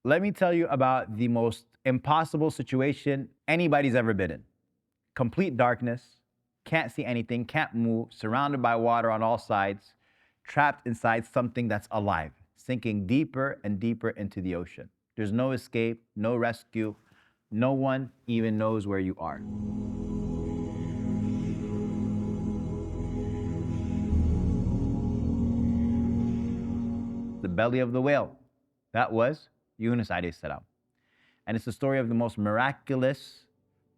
Let me tell you about the most impossible situation anybody's ever been in. Complete darkness, can't see anything, can't move, surrounded by water on all sides, trapped inside something that's alive, sinking deeper and deeper into the ocean. There's no escape, no rescue, no one even knows where you are. The belly of the whale. That was Yunus alayhi salam. And it's the story of the most miraculous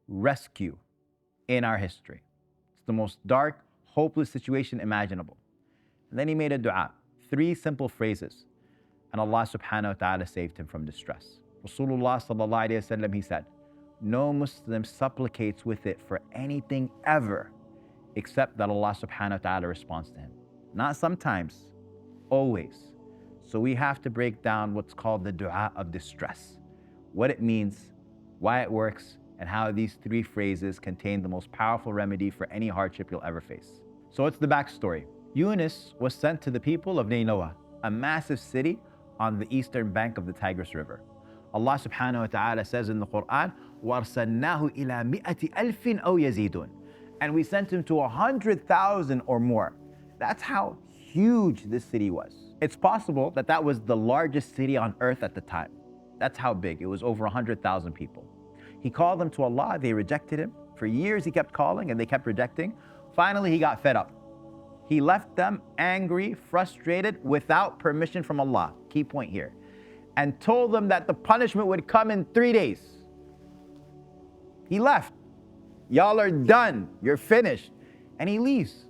rescue in our history. It's the most dark, hopeless situation imaginable. And then he made a dua, 3 simple phrases, and Allah subhanahu wa ta'ala saved him from distress. Rasulullah sallallahu alayhi wa sallam, he said, no Muslim supplicates with it for anything ever, except that Allah subhanahu wa ta'ala responds to him. Not sometimes, always. So we have to break down what's called the dua of distress, what it means, why it works, and how these 3 phrases contain the most powerful remedy for any hardship you'll ever face. So what's the backstory? Yunus was sent to the people of Nineveh, a massive city on the eastern bank of the Tigris River. Allah subhanahu wa ta'ala says in the Quran, وَأَرْسَلْنَاهُ إِلَى مِئَةِ أَلْفٍ أَوْ يَزِيدُونَ. And we sent him to 100,000 or more. That's how huge this city was. It's possible that that was the largest city on earth at the time. That's how big. It was over 100,000 people. He called them to Allah. They rejected him. For years he kept calling and they kept rejecting. Finally he got fed up. He left them angry, frustrated, without permission from Allah. Key point here. And told them that the punishment would come in 3 days. He left. Y'all are done. You're finished. And he leaves.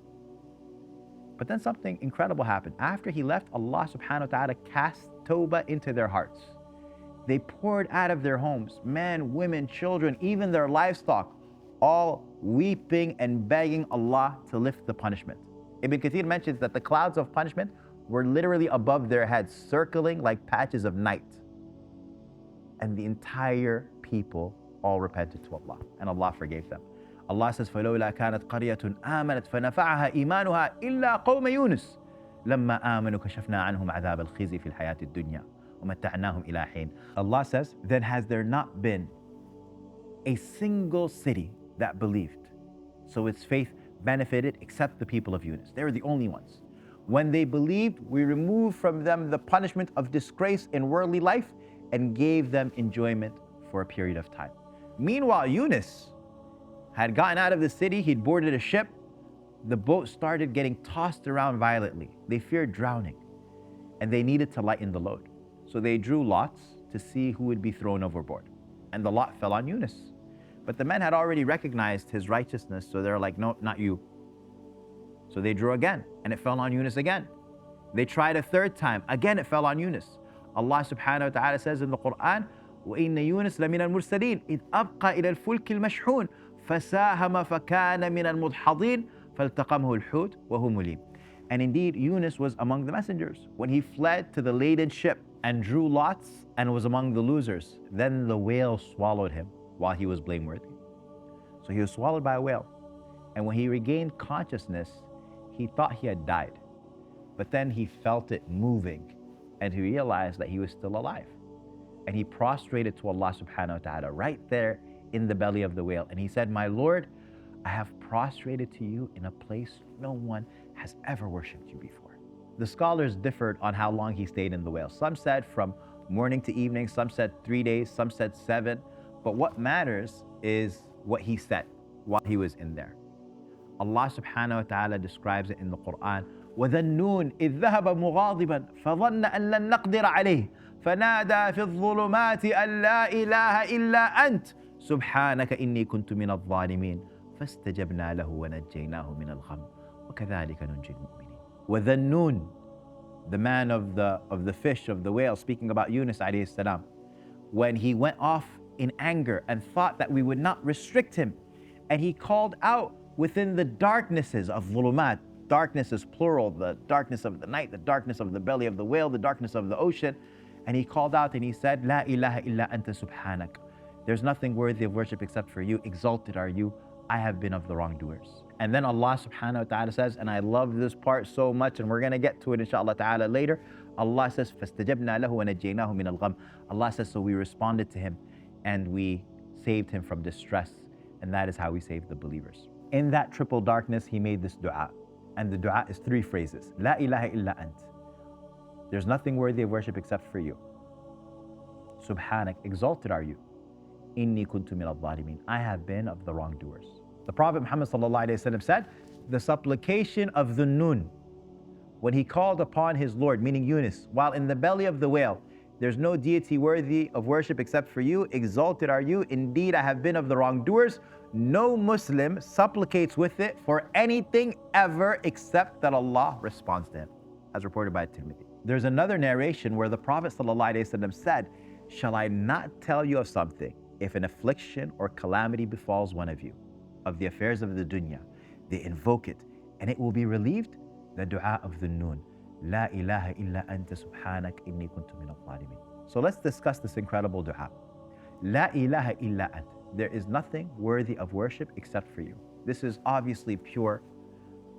But then something incredible happened. After he left, Allah subhanahu wa ta'ala cast tawbah into their hearts. They poured out of their homes, men, women, children, even their livestock, all weeping and begging Allah to lift the punishment. Ibn Kathir mentions that the clouds of punishment were literally above their heads, circling like patches of night. And the entire people all repented to Allah, and Allah forgave them. Allah says, فَلَوْلَا كَانَتْ قَرْيَةٌ آمَنَتْ فَنَفَعَهَا إِيمَانُهَا إِلَّا قَوْمَ يُونُس لَمَّا آمَنُوا كَشَفْنَا عَنْهُمْ عَذَابَ الْخِزْيِ فِي الْحَيَاةِ الدُّنْيَا وَمَتَّعْنَاهُمْ إِلَىٰ حِينٍ. Allah says, then has there not been a single city that believed, so its faith benefited except the people of Yunus. They were the only ones. When they believed, we removed from them the punishment of disgrace in worldly life and gave them enjoyment for a period of time. Meanwhile, Yunus had gotten out of the city, he'd boarded a ship. The boat started getting tossed around violently. They feared drowning, and they needed to lighten the load. So they drew lots to see who would be thrown overboard. And the lot fell on Yunus. But the men had already recognized his righteousness, so they're like, no, not you. So they drew again, and it fell on Yunus again. They tried a 3rd time. Again, it fell on Yunus. Allah subhanahu wa ta'ala says in the Quran, وَإِنَّ يُونَسَ لَمِنَ الْمُرْسَلِينَ إِذْ أَبْقَى إِلَى الْفُلْكِ الْمَشْحُونِ فَسَاهَمَ فَكَانَ مِنَ الْمُدْحَضِينَ فَالْتَقَمْهُ الْحُوتُ وَهُوَ مُلِيمٌ. And indeed, Yunus was among the messengers when he fled to the laden ship and drew lots and was among the losers. Then the whale swallowed him while he was blameworthy. So he was swallowed by a whale. And when he regained consciousness, he thought he had died. But then he felt it moving and he realized that he was still alive. And he prostrated to Allah subhanahu wa ta'ala right there in the belly of the whale. And he said, my Lord, I have prostrated to you in a place no one has ever worshipped you before. The scholars differed on how long he stayed in the whale. Some said from morning to evening, some said 3 days, some said 7. But what matters is what he said while he was in there. Allah subhanahu wa ta'ala describes it in the Quran. وَذَنُّونَ إِذْ ذَهَبَ مُغَاضِبًا فَظَنَّ أَن لَّن نَّقْدِرَ عَلَيْهِ فَنَادَى فِي الظُّلُمَاتِ أَن لَّا إِلَهَ إِلَّا أَنْتَ سُبْحَانَكَ إِنِّي كُنتُ مِنَ الظَّالِمِينَ فَاسْتَجَبْنَا لَهُ وَنَجَّيْنَاهُ مِنَ الْغَمِّ وَكَذَلِكَ نُنْجِي الْمُؤْمِنِينَ. وَذَنُّونَ, the man of the fish, of the whale, speaking about Yunus alayhi salam, when he went off in anger and thought that we would not restrict him, and he called out within the darknesses of dhulumat. Darkness is plural, the darkness of the night, the darkness of the belly of the whale, the darkness of the ocean. And he called out and he said, La ilaha illa anta subhanak. There's nothing worthy of worship except for you. Exalted are you. I have been of the wrongdoers. And then Allah subhanahu wa ta'ala says, and I love this part so much, and we're going to get to it inshallah ta'ala later. Allah says, فَاسْتَجَبْنَا لَهُ وَنَجَّيْنَاهُ مِنَ الْغَمِّ. Allah says, so we responded to him and we saved him from distress. And that is how we save the believers. In that triple darkness, he made this dua. And the dua is 3 phrases. La ilaha illa ant. There's nothing worthy of worship except for you. Subhanak, exalted are you. Inni kuntu min al-zalimin. I have been of the wrongdoers. The Prophet Muhammad sallallahu alaihi wasallam said, the supplication of the Nun, when he called upon his Lord, meaning Yunus, while in the belly of the whale, there's no deity worthy of worship except for you. Exalted are you. Indeed, I have been of the wrongdoers. No Muslim supplicates with it for anything ever except that Allah responds to him, as reported by Tirmidhi. There's another narration where the Prophet ﷺ said, shall I not tell you of something? If an affliction or calamity befalls one of you, of the affairs of the dunya, they invoke it and it will be relieved. The dua of the Nun. La ilaha illa anta subhanak inni kuntu min al-zalimin. So let's discuss this incredible dua. La ilaha illa ant. There is nothing worthy of worship except for you. This is obviously pure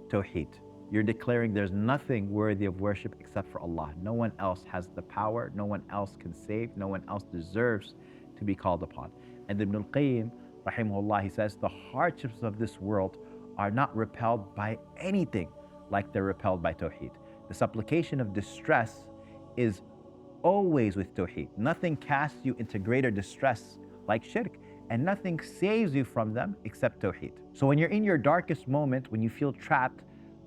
tawheed. You're declaring there's nothing worthy of worship except for Allah. No one else has the power. No one else can save. No one else deserves to be called upon. And Ibn al-Qayyim, rahimahullah, he says, the hardships of this world are not repelled by anything like they're repelled by tawheed. The supplication of distress is always with tawheed. Nothing casts you into greater distress like shirk, and nothing saves you from them except tawheed. So when you're in your darkest moment, when you feel trapped,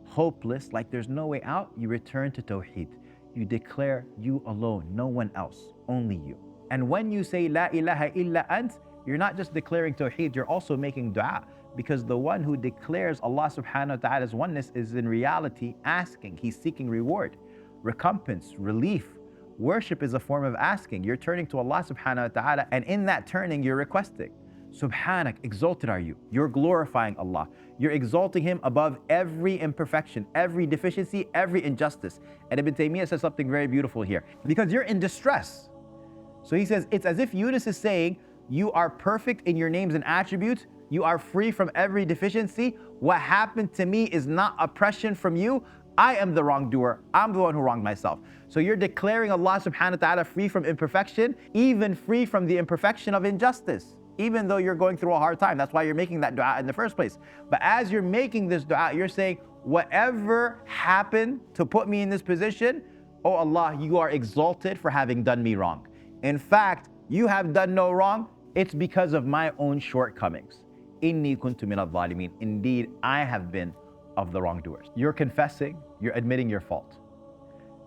hopeless, like there's no way out, you return to tawheed. You declare you alone, no one else, only you. And when you say La ilaha illa ant, you're not just declaring tawheed, you're also making dua. Because the one who declares Allah subhanahu wa ta'ala's oneness is in reality asking. He's seeking reward, recompense, relief. Worship is a form of asking. You're turning to Allah subhanahu wa ta'ala, and in that turning, you're requesting. Subhanak, exalted are you. You're glorifying Allah. You're exalting Him above every imperfection, every deficiency, every injustice. And Ibn Taymiyyah says something very beautiful here. Because you're in distress. So he says, it's as if Yunus is saying, you are perfect in your names and attributes. You are free from every deficiency. What happened to me is not oppression from you. I am the wrongdoer. I'm the one who wronged myself. So you're declaring Allah subhanahu wa ta'ala free from imperfection, even free from the imperfection of injustice, even though you're going through a hard time. That's why you're making that dua in the first place. But as you're making this dua, you're saying, whatever happened to put me in this position, oh Allah, you are exalted for having done me wrong. In fact, you have done no wrong. It's because of my own shortcomings. Inni kuntu min al-zalimin. Indeed, I have been of the wrongdoers. You're confessing, you're admitting your fault.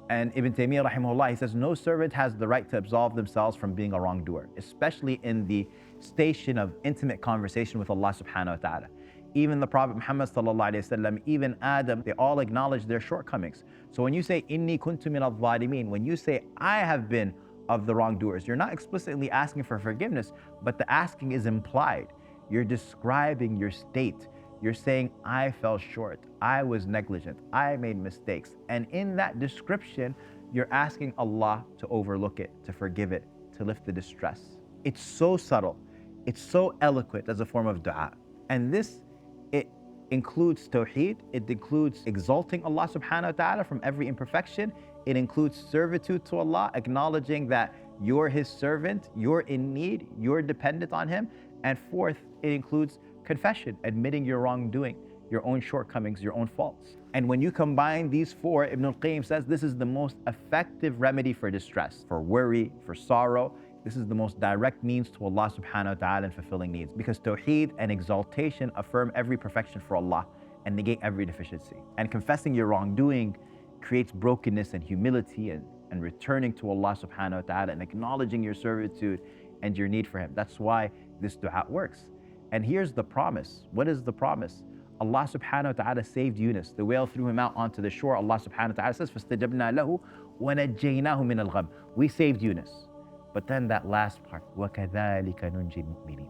And Ibn Taymiyyah rahimahullah, he says, no servant has the right to absolve themselves from being a wrongdoer, especially in the station of intimate conversation with Allah subhanahu wa ta'ala. Even the Prophet Muhammad sallallahu alayhi wasallam, even Adam, they all acknowledge their shortcomings. So when you say, Inni kuntu min al-zalimin, when you say, I have been of the wrongdoers, you're not explicitly asking for forgiveness, but the asking is implied. You're describing your state. You're saying, I fell short, I was negligent, I made mistakes. And in that description, you're asking Allah to overlook it, to forgive it, to lift the distress. It's so subtle. It's so eloquent as a form of dua. And this, it includes tawheed. It includes exalting Allah subhanahu wa ta'ala from every imperfection. It includes servitude to Allah, acknowledging that you're His servant, you're in need, you're dependent on Him. And fourth, it includes confession, admitting your wrongdoing, your own shortcomings, your own faults. And when you combine these four, Ibn al-Qayyim says this is the most effective remedy for distress, for worry, for sorrow. This is the most direct means to Allah subhanahu wa ta'ala in fulfilling needs, because tawheed and exaltation affirm every perfection for Allah and negate every deficiency. And confessing your wrongdoing creates brokenness and humility and returning to Allah subhanahu wa ta'ala and acknowledging your servitude and your need for Him. That's why this dua works. And here's the promise. What is the promise? Allah subhanahu wa ta'ala saved Yunus. The whale threw him out onto the shore. Allah subhanahu wa ta'ala says, فَاسْتَجَبْنَا لَهُ وَنَجَّيْنَاهُ مِنَ الْغَمِّ. We saved Yunus. But then that last part, وَكَذَلِكَ نُنْجِي الْمُؤْمِنِينَ.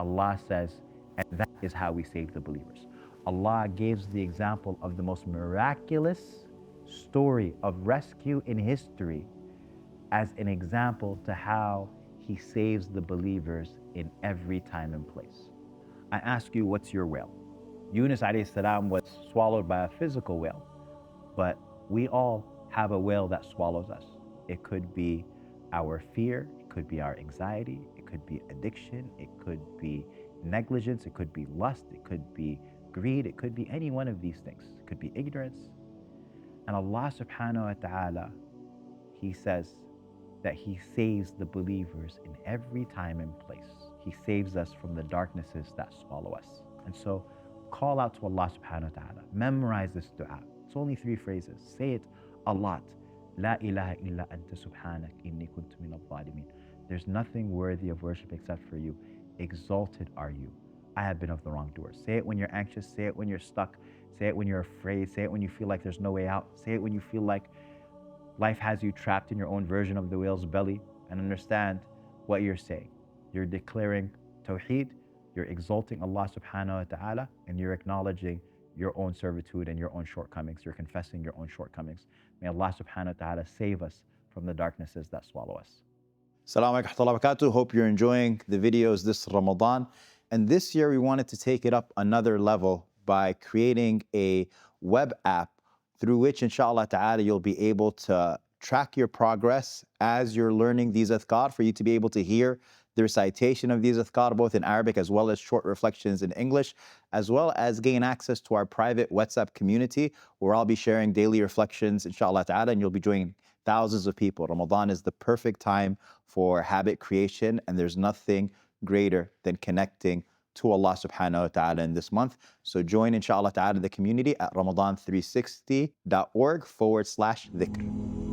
Allah says, and that is how we save the believers. Allah gives the example of the most miraculous story of rescue in history as an example to how He saves the believers in every time and place. I ask you, what's your whale? Yunus alayhi salam was swallowed by a physical whale, but we all have a whale that swallows us. It could be our fear, it could be our anxiety, it could be addiction, it could be negligence, it could be lust, it could be greed, it could be any one of these things. It could be ignorance. And Allah subhanahu wa ta'ala, He says that He saves the believers in every time and place. He saves us from the darknesses that swallow us. And so call out to Allah subhanahu wa ta'ala. Memorize this dua. It's only 3 phrases. Say it a lot. La ilaha illa anta subhanak inni kuntu minal zalimin. There's nothing worthy of worship except for you. Exalted are you. I have been of the wrongdoers. Say it when you're anxious. Say it when you're stuck. Say it when you're afraid. Say it when you feel like there's no way out. Say it when you feel like life has you trapped in your own version of the whale's belly. And understand what you're saying. You're declaring Tawheed, you're exalting Allah subhanahu wa ta'ala, and you're acknowledging your own servitude and your own shortcomings. You're confessing your own shortcomings. May Allah subhanahu wa ta'ala save us from the darknesses that swallow us. Assalamu alaikum wa rahmatullahi wa barakatuh. Hope you're enjoying the videos this Ramadan. And this year we wanted to take it up another level by creating a web app through which, inshallah ta'ala, you'll be able to track your progress as you're learning these adhkar, for you to be able to hear the recitation of these adhkar, both in Arabic as well as short reflections in English, as well as gain access to our private WhatsApp community, where I'll be sharing daily reflections, inshallah ta'ala, and you'll be joining thousands of people. Ramadan is the perfect time for habit creation, and there's nothing greater than connecting to Allah subhanahu wa ta'ala in this month. So join, inshallah ta'ala, the community at Ramadan360.org/dhikr.